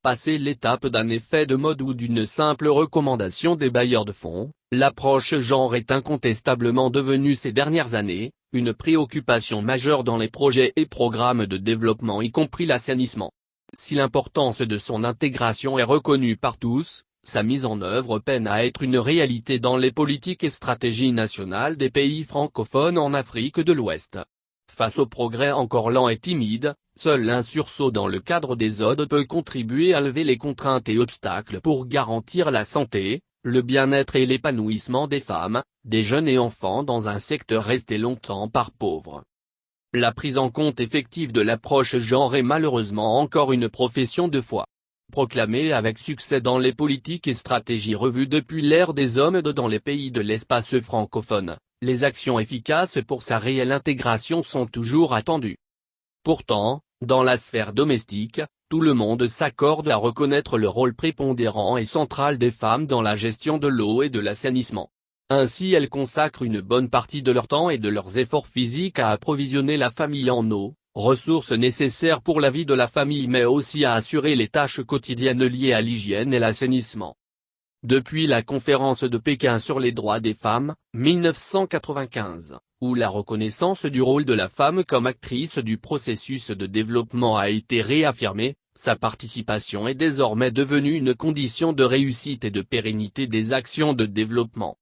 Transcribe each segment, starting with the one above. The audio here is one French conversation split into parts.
Passé l'étape d'un effet de mode ou d'une simple recommandation des bailleurs de fonds, l'approche genre est incontestablement devenue ces dernières années une préoccupation majeure dans les projets et programmes de développement y compris l'assainissement. Si l'importance de son intégration est reconnue par tous, sa mise en œuvre peine à être une réalité dans les politiques et stratégies nationales des pays francophones en Afrique de l'Ouest. Face au progrès encore lent et timide, seul un sursaut dans le cadre des ODE peut contribuer à lever les contraintes et obstacles pour garantir la santé, le bien-être et l'épanouissement des femmes, des jeunes et enfants dans un secteur resté longtemps par pauvre. La prise en compte effective de l'approche genre est malheureusement encore une profession de foi. Proclamée avec succès dans les politiques et stratégies revues depuis l'ère des hommes dans les pays de l'espace francophone, les actions efficaces pour sa réelle intégration sont toujours attendues. Pourtant, dans la sphère domestique, tout le monde s'accorde à reconnaître le rôle prépondérant et central des femmes dans la gestion de l'eau et de l'assainissement. Ainsi elles consacrent une bonne partie de leur temps et de leurs efforts physiques à approvisionner la famille en eau, ressources nécessaires pour la vie de la famille mais aussi à assurer les tâches quotidiennes liées à l'hygiène et l'assainissement. Depuis la conférence de Pékin sur les droits des femmes, 1995, où la reconnaissance du rôle de la femme comme actrice du processus de développement a été réaffirmée, sa participation est désormais devenue une condition de réussite et de pérennité des actions de développement.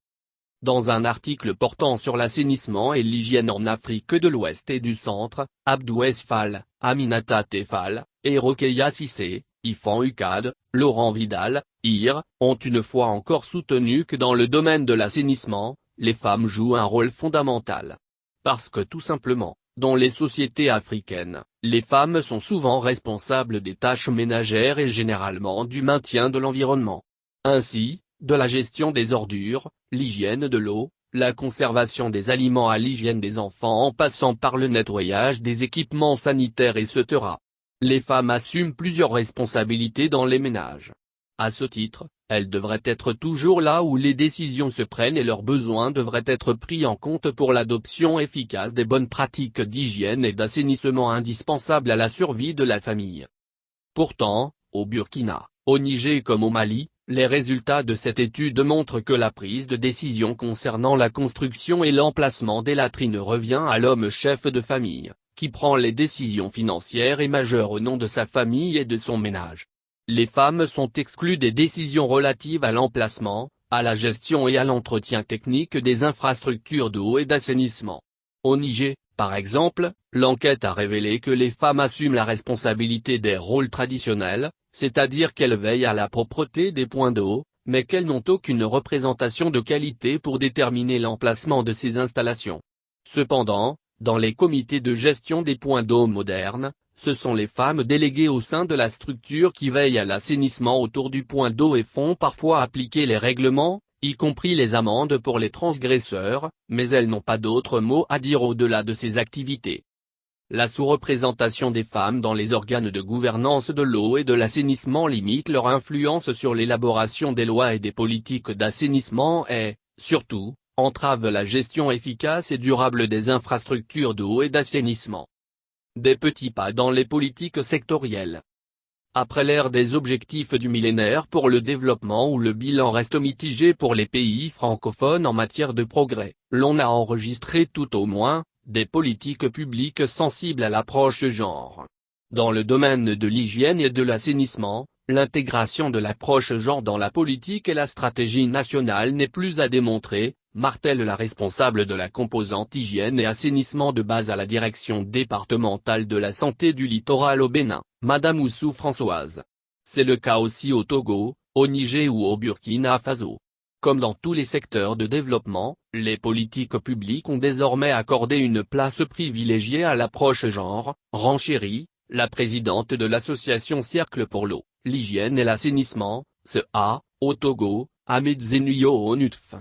Dans un article portant sur l'assainissement et l'hygiène en Afrique de l'Ouest et du Centre, Abdou Esfal, Aminata Tefal, et Rokeya Cissé, Ifan Ukad, Laurent Vidal, IR, ont une fois encore soutenu que dans le domaine de l'assainissement, les femmes jouent un rôle fondamental. Parce que tout simplement, dans les sociétés africaines, les femmes sont souvent responsables des tâches ménagères et généralement du maintien de l'environnement. Ainsi, de la gestion des ordures, l'hygiène de l'eau, la conservation des aliments à l'hygiène des enfants en passant par le nettoyage des équipements sanitaires etc. Les femmes assument plusieurs responsabilités dans les ménages. À ce titre, elles devraient être toujours là où les décisions se prennent et leurs besoins devraient être pris en compte pour l'adoption efficace des bonnes pratiques d'hygiène et d'assainissement indispensables à la survie de la famille. Pourtant, au Burkina, au Niger comme au Mali, les résultats de cette étude montrent que la prise de décision concernant la construction et l'emplacement des latrines revient à l'homme chef de famille, qui prend les décisions financières et majeures au nom de sa famille et de son ménage. Les femmes sont exclues des décisions relatives à l'emplacement, à la gestion et à l'entretien technique des infrastructures d'eau et d'assainissement. Au Niger, par exemple, l'enquête a révélé que les femmes assument la responsabilité des rôles traditionnels, c'est-à-dire qu'elles veillent à la propreté des points d'eau, mais qu'elles n'ont aucune représentation de qualité pour déterminer l'emplacement de ces installations. Cependant, dans les comités de gestion des points d'eau modernes, ce sont les femmes déléguées au sein de la structure qui veillent à l'assainissement autour du point d'eau et font parfois appliquer les règlements, y compris les amendes pour les transgresseurs, mais elles n'ont pas d'autre mot à dire au-delà de ces activités. La sous-représentation des femmes dans les organes de gouvernance de l'eau et de l'assainissement limite leur influence sur l'élaboration des lois et des politiques d'assainissement et, surtout, entrave la gestion efficace et durable des infrastructures d'eau et d'assainissement. Des petits pas dans les politiques sectorielles. Après l'ère des objectifs du millénaire pour le développement où le bilan reste mitigé pour les pays francophones en matière de progrès, l'on a enregistré tout au moins des politiques publiques sensibles à l'approche genre. Dans le domaine de l'hygiène et de l'assainissement, l'intégration de l'approche genre dans la politique et la stratégie nationale n'est plus à démontrer, martèle la responsable de la composante hygiène et assainissement de base à la direction départementale de la santé du littoral au Bénin, Madame Oussou Françoise. C'est le cas aussi au Togo, au Niger ou au Burkina Faso. Comme dans tous les secteurs de développement, les politiques publiques ont désormais accordé une place privilégiée à l'approche genre, renchérit la présidente de l'association Cercle pour l'eau, l'hygiène et l'assainissement, CA, au Togo, Ahmed Zenuyo Onutf.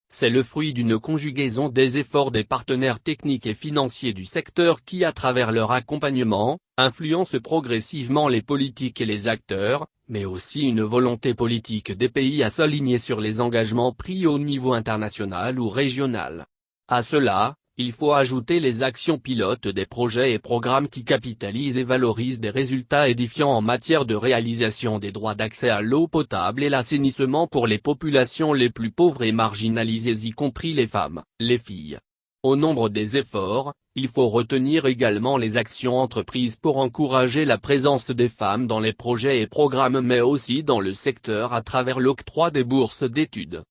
C'est le fruit d'une conjugaison des efforts des partenaires techniques et financiers du secteur qui à travers leur accompagnement, influencent progressivement les politiques et les acteurs, mais aussi une volonté politique des pays à s'aligner sur les engagements pris au niveau international ou régional. À cela, il faut ajouter les actions pilotes des projets et programmes qui capitalisent et valorisent des résultats édifiants en matière de réalisation des droits d'accès à l'eau potable et l'assainissement pour les populations les plus pauvres et marginalisées, y compris les femmes, les filles. Au nombre des efforts, il faut retenir également les actions entreprises pour encourager la présence des femmes dans les projets et programmes, mais aussi dans le secteur à travers l'octroi des bourses d'études.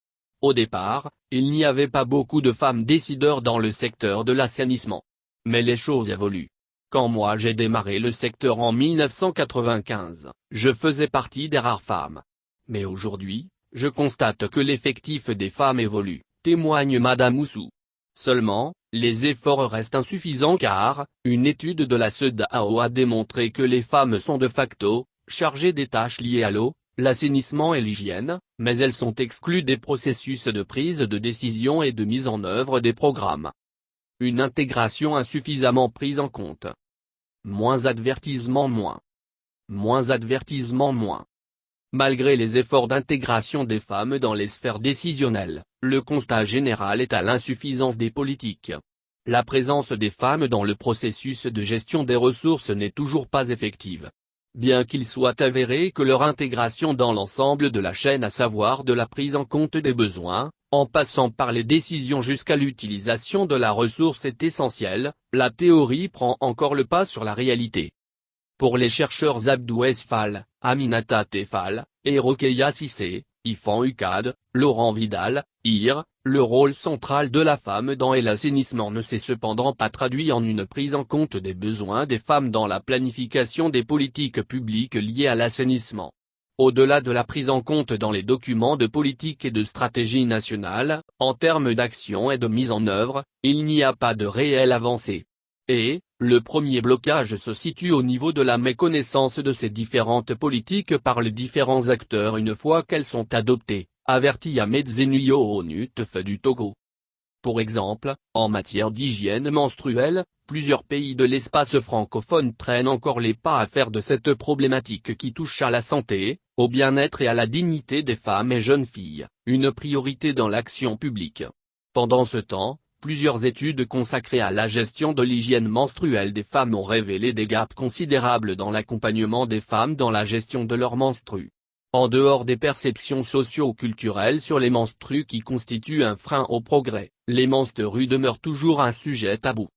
Au départ, il n'y avait pas beaucoup de femmes décideurs dans le secteur de l'assainissement. Mais les choses évoluent. Quand moi j'ai démarré le secteur en 1995, je faisais partie des rares femmes. Mais aujourd'hui, je constate que l'effectif des femmes évolue, témoigne Madame Oussou. Seulement, les efforts restent insuffisants car, une étude de la CEDAW a démontré que les femmes sont de facto chargées des tâches liées à l'eau, l'assainissement et l'hygiène, mais elles sont exclues des processus de prise de décision et de mise en œuvre des programmes. Une intégration insuffisamment prise en compte. Moins avertissement. Malgré les efforts d'intégration des femmes dans les sphères décisionnelles, le constat général est à l'insuffisance des politiques. La présence des femmes dans le processus de gestion des ressources n'est toujours pas effective. Bien qu'il soit avéré que leur intégration dans l'ensemble de la chaîne, à savoir de la prise en compte des besoins, en passant par les décisions jusqu'à l'utilisation de la ressource, est essentielle, la théorie prend encore le pas sur la réalité. Pour les chercheurs Abdou Esfal, Aminata Tefal, et Rokeya Cissé, Ifan Ucad, Laurent Vidal, IR, le rôle central de la femme dans l'assainissement ne s'est cependant pas traduit en une prise en compte des besoins des femmes dans la planification des politiques publiques liées à l'assainissement. Au-delà de la prise en compte dans les documents de politique et de stratégie nationale, en termes d'action et de mise en œuvre, il n'y a pas de réelle avancée. Et, le premier blocage se situe au niveau de la méconnaissance de ces différentes politiques par les différents acteurs une fois qu'elles sont adoptées, avertit Ahmed Zenuyo Onutf du Togo. Pour exemple, en matière d'hygiène menstruelle, plusieurs pays de l'espace francophone traînent encore les pas à faire de cette problématique qui touche à la santé, au bien-être et à la dignité des femmes et jeunes filles, une priorité dans l'action publique. Pendant ce temps, plusieurs études consacrées à la gestion de l'hygiène menstruelle des femmes ont révélé des gaps considérables dans l'accompagnement des femmes dans la gestion de leurs menstrues. En dehors des perceptions socio-culturelles sur les menstrues qui constituent un frein au progrès, les menstrues demeurent toujours un sujet tabou.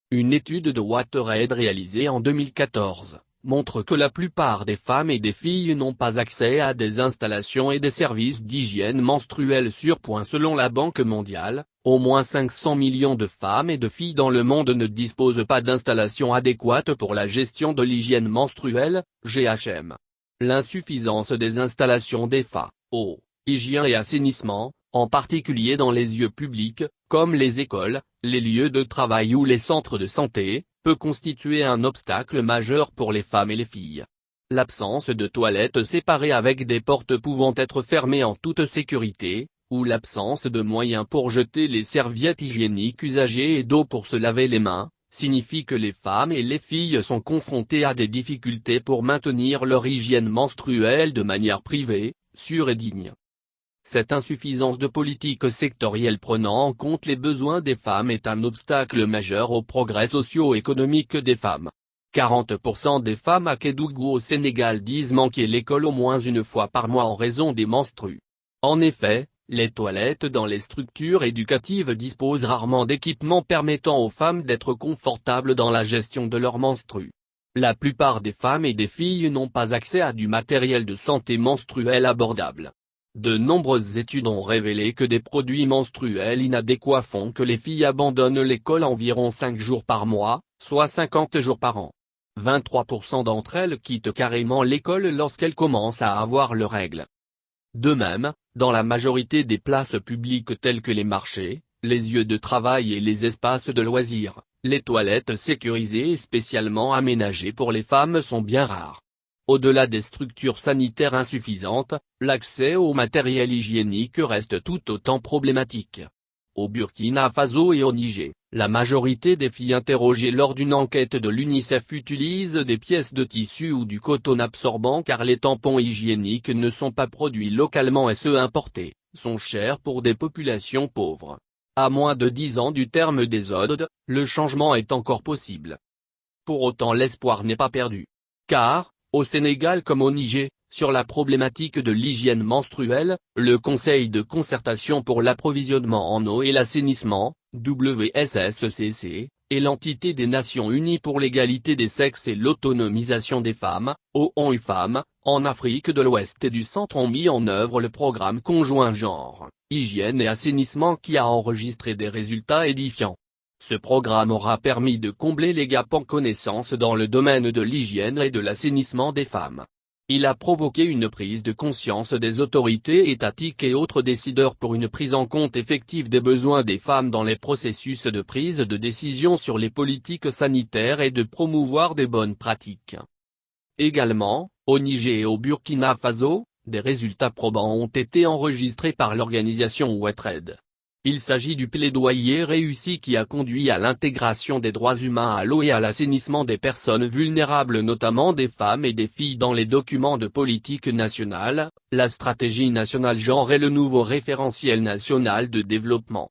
Une étude de WaterAid réalisée en 2014 montre que la plupart des femmes et des filles n'ont pas accès à des installations et des services d'hygiène menstruelle sur point. Selon la Banque mondiale, au moins 500 millions de femmes et de filles dans le monde ne disposent pas d'installations adéquates pour la gestion de l'hygiène menstruelle, GHM. L'insuffisance des installations des FAO, hygiène et assainissement, en particulier dans les lieux publics, comme les écoles, les lieux de travail ou les centres de santé, peut constituer un obstacle majeur pour les femmes et les filles. L'absence de toilettes séparées avec des portes pouvant être fermées en toute sécurité, ou l'absence de moyens pour jeter les serviettes hygiéniques usagées et d'eau pour se laver les mains, signifie que les femmes et les filles sont confrontées à des difficultés pour maintenir leur hygiène menstruelle de manière privée, sûre et digne. Cette insuffisance de politique sectorielle prenant en compte les besoins des femmes est un obstacle majeur au progrès socio-économique des femmes. 40% des femmes à Kédougou au Sénégal disent manquer l'école au moins une fois par mois en raison des menstrues. En effet, les toilettes dans les structures éducatives disposent rarement d'équipements permettant aux femmes d'être confortables dans la gestion de leurs menstrues. La plupart des femmes et des filles n'ont pas accès à du matériel de santé menstruelle abordable. De nombreuses études ont révélé que des produits menstruels inadéquats font que les filles abandonnent l'école environ 5 jours par mois, soit 50 jours par an. 23% d'entre elles quittent carrément l'école lorsqu'elles commencent à avoir leurs règles. De même, dans la majorité des places publiques telles que les marchés, les lieux de travail et les espaces de loisirs, les toilettes sécurisées et spécialement aménagées pour les femmes sont bien rares. Au-delà des structures sanitaires insuffisantes, l'accès au matériel hygiénique reste tout autant problématique. Au Burkina Faso et au Niger, la majorité des filles interrogées lors d'une enquête de l'UNICEF utilisent des pièces de tissu ou du coton absorbant car les tampons hygiéniques ne sont pas produits localement et ceux importés, sont chers pour des populations pauvres. À moins de 10 ans du terme des ODD, le changement est encore possible. Pour autant l'espoir n'est pas perdu. Car, au Sénégal comme au Niger, sur la problématique de l'hygiène menstruelle, le Conseil de concertation pour l'approvisionnement en eau et l'assainissement, WSSCC, et l'entité des Nations Unies pour l'égalité des sexes et l'autonomisation des femmes, ONU Femmes, en Afrique de l'Ouest et du Centre ont mis en œuvre le programme conjoint genre, hygiène et assainissement qui a enregistré des résultats édifiants. Ce programme aura permis de combler les gaps en connaissances dans le domaine de l'hygiène et de l'assainissement des femmes. Il a provoqué une prise de conscience des autorités étatiques et autres décideurs pour une prise en compte effective des besoins des femmes dans les processus de prise de décision sur les politiques sanitaires et de promouvoir des bonnes pratiques. Également, au Niger et au Burkina Faso, des résultats probants ont été enregistrés par l'organisation WATRED. Il s'agit du plaidoyer réussi qui a conduit à l'intégration des droits humains à l'eau et à l'assainissement des personnes vulnérables notamment des femmes et des filles dans les documents de politique nationale, la stratégie nationale genre et le nouveau référentiel national de développement.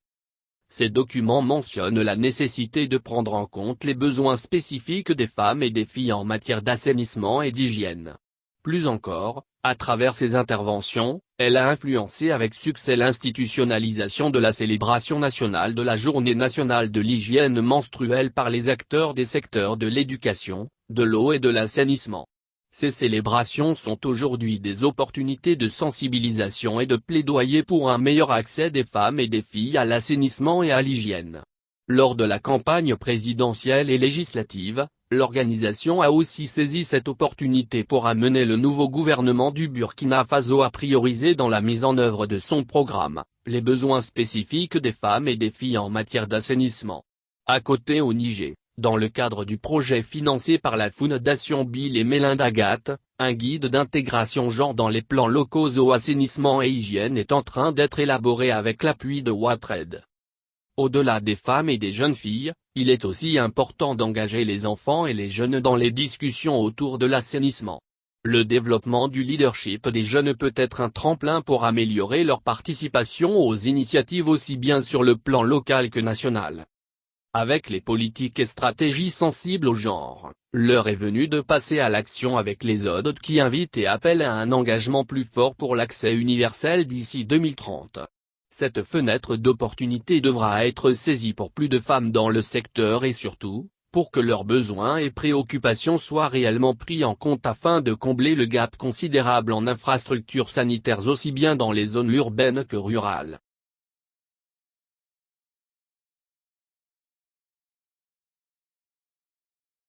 Ces documents mentionnent la nécessité de prendre en compte les besoins spécifiques des femmes et des filles en matière d'assainissement et d'hygiène. Plus encore, à travers ses interventions, elle a influencé avec succès l'institutionnalisation de la célébration nationale de la Journée nationale de l'hygiène menstruelle par les acteurs des secteurs de l'éducation, de l'eau et de l'assainissement. Ces célébrations sont aujourd'hui des opportunités de sensibilisation et de plaidoyer pour un meilleur accès des femmes et des filles à l'assainissement et à l'hygiène. Lors de la campagne présidentielle et législative, l'organisation a aussi saisi cette opportunité pour amener le nouveau gouvernement du Burkina Faso à prioriser dans la mise en œuvre de son programme, les besoins spécifiques des femmes et des filles en matière d'assainissement. À côté au Niger, dans le cadre du projet financé par la Fondation Bill et Melinda Gates, un guide d'intégration genre dans les plans locaux eau assainissement et hygiène est en train d'être élaboré avec l'appui de WATRED. Au-delà des femmes et des jeunes filles, il est aussi important d'engager les enfants et les jeunes dans les discussions autour de l'assainissement. Le développement du leadership des jeunes peut être un tremplin pour améliorer leur participation aux initiatives aussi bien sur le plan local que national. Avec les politiques et stratégies sensibles au genre, l'heure est venue de passer à l'action avec les ODD qui invitent et appellent à un engagement plus fort pour l'accès universel d'ici 2030. Cette fenêtre d'opportunité devra être saisie pour plus de femmes dans le secteur et surtout, pour que leurs besoins et préoccupations soient réellement pris en compte afin de combler le gap considérable en infrastructures sanitaires aussi bien dans les zones urbaines que rurales.